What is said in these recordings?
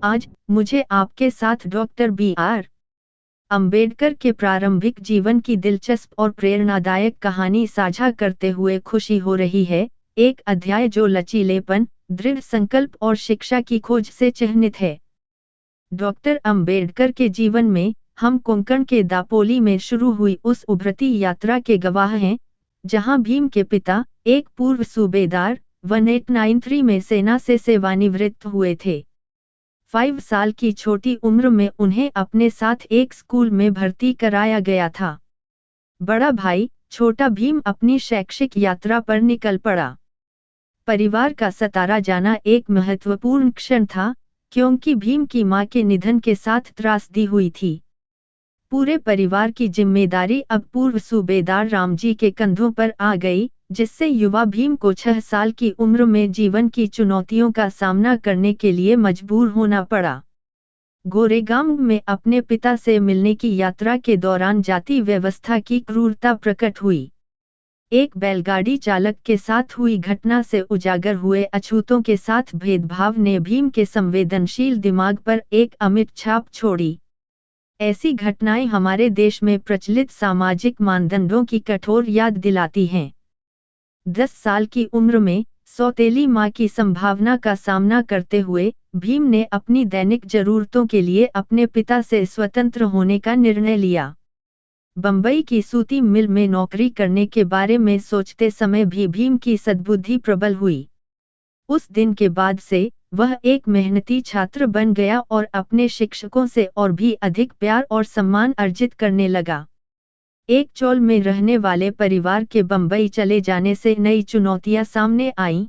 आज मुझे आपके साथ डॉक्टर बी.आर. अंबेडकर के प्रारंभिक जीवन की दिलचस्प और प्रेरणादायक कहानी साझा करते हुए खुशी हो रही है। एक अध्याय जो लचीलेपन, दृढ़ संकल्प और शिक्षा की खोज से चिह्नित है। डॉक्टर अंबेडकर के जीवन में हम कोंकण के दापोली में शुरू हुई उस उभरती यात्रा के गवाह हैं, जहां भीम के पिता, एक पूर्व सूबेदार, 1893 में सेना से सेवानिवृत्त हुए थे। 5 साल की छोटी उम्र में उन्हें अपने साथ एक स्कूल में भर्ती कराया गया था। बड़ा भाई, छोटा भीम अपनी शैक्षिक यात्रा पर निकल पड़ा। परिवार का सतारा जाना एक महत्वपूर्ण क्षण था, क्योंकि भीम की मां के निधन के साथ त्रासदी हुई थी। पूरे परिवार की जिम्मेदारी अब पूर्व सूबेदार रामजी के कंधों पर आ गई, जिससे युवा भीम को 6 साल की उम्र में जीवन की चुनौतियों का सामना करने के लिए मजबूर होना पड़ा। गोरेगांव में अपने पिता से मिलने की यात्रा के दौरान जाति व्यवस्था की क्रूरता प्रकट हुई। एक बैलगाड़ी चालक के साथ हुई घटना से उजागर हुए अछूतों के साथ भेदभाव ने भीम के संवेदनशील दिमाग पर एक अमिट छाप छोड़ी। ऐसी घटनाएं हमारे देश में प्रचलित सामाजिक मानदंडों की कठोर याद दिलाती हैं। 10 साल की उम्र में सौतेली मां की संभावना का सामना करते हुए भीम ने अपनी दैनिक जरूरतों के लिए अपने पिता से स्वतंत्र होने का निर्णय लिया। बंबई की सूती मिल में नौकरी करने के बारे में सोचते समय भी भीम की सद्बुद्धि प्रबल हुई। उस दिन के बाद से वह एक मेहनती छात्र बन गया और अपने शिक्षकों से और भी अधिक प्यार और सम्मान अर्जित करने लगा। एक चौल में रहने वाले परिवार के बंबई चले जाने से नई चुनौतियां सामने आईं।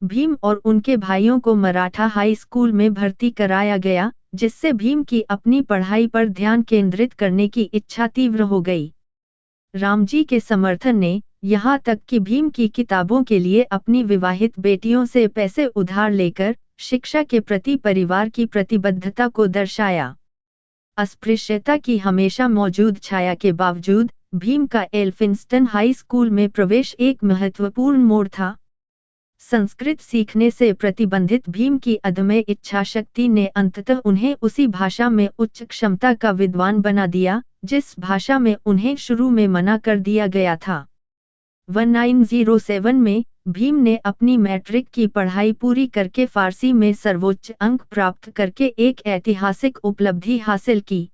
भीम और उनके भाइयों को मराठा हाई स्कूल में भर्ती कराया गया, जिससे भीम की अपनी पढ़ाई पर ध्यान केंद्रित करने की इच्छा तीव्र हो गई। रामजी के समर्थन ने, यहाँ तक कि भीम की किताबों के लिए अपनी विवाहित बेटियों से पैसे उधार लेकर, शिक्षा के प्रति परिवार की प्रतिबद्धता को दर्शाया। अस्पृश्यता की हमेशा मौजूद छाया के बावजूद, भीम का एल्फिंस्टन हाई स्कूल में प्रवेश एक महत्वपूर्ण मोड़ था। संस्कृत सीखने से प्रतिबंधित भीम की अदम्य इच्छाशक्ति ने अंततः उन्हें उसी भाषा में उच्च क्षमता का विद्वान बना दिया, जिस भाषा में उन्हें शुरू में मना कर दिया गया था। 1907 में भीम ने अपनी मैट्रिक की पढ़ाई पूरी करके फारसी में सर्वोच्च अंक प्राप्त करके एक ऐतिहासिक उपलब्धि हासिल की।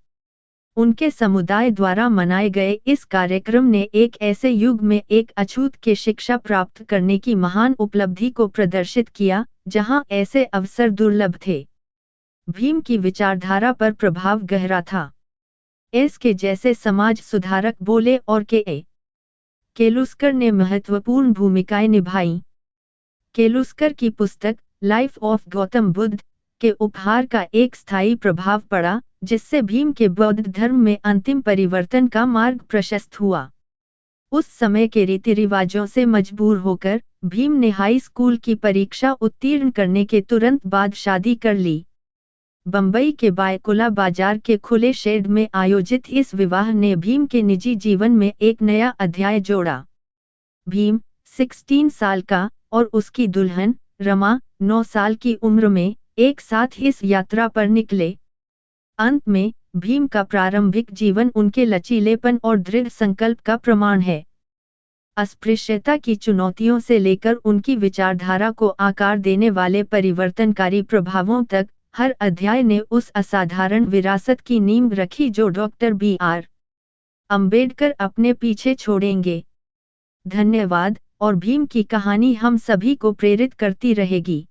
उनके समुदाय द्वारा मनाए गए इस कार्यक्रम ने एक ऐसे युग में एक अछूत के शिक्षा प्राप्त करने की महान उपलब्धि को प्रदर्शित किया, जहां ऐसे अवसर दुर्लभ थे। भीम की विचारधारा पर प्रभाव गहरा था। एस के जैसे समाज सुधारक बोले और केलुस्कर ने महत्वपूर्ण भूमिकाएं निभाई। केलुस्कर की पुस्तक लाइफ ऑफ गौतम बुद्ध के उपहार का एक स्थायी प्रभाव पड़ा, जिससे भीम के बौद्ध धर्म में अंतिम परिवर्तन का मार्ग प्रशस्त हुआ। उस समय के रीति रिवाजों से मजबूर होकर भीम ने हाई स्कूल की परीक्षा उत्तीर्ण करने के तुरंत बाद शादी कर ली। बंबई के बायकुला बाजार के खुले शेड में आयोजित इस विवाह ने भीम के निजी जीवन में एक नया अध्याय जोड़ा। भीम 16 साल का और उसकी दुल्हन रमा 9 साल की उम्र में एक साथ इस यात्रा पर निकले। अंत में भीम का प्रारंभिक जीवन उनके लचीलेपन और दृढ़ संकल्प का प्रमाण है। अस्पृश्यता की चुनौतियों से लेकर उनकी विचारधारा को आकार देने वाले परिवर्तनकारी प्रभावों तक, हर अध्याय ने उस असाधारण विरासत की नींव रखी जो डॉक्टर बी.आर. अंबेडकर अपने पीछे छोड़ेंगे। धन्यवाद, और भीम की कहानी हम सभी को प्रेरित करती रहेगी।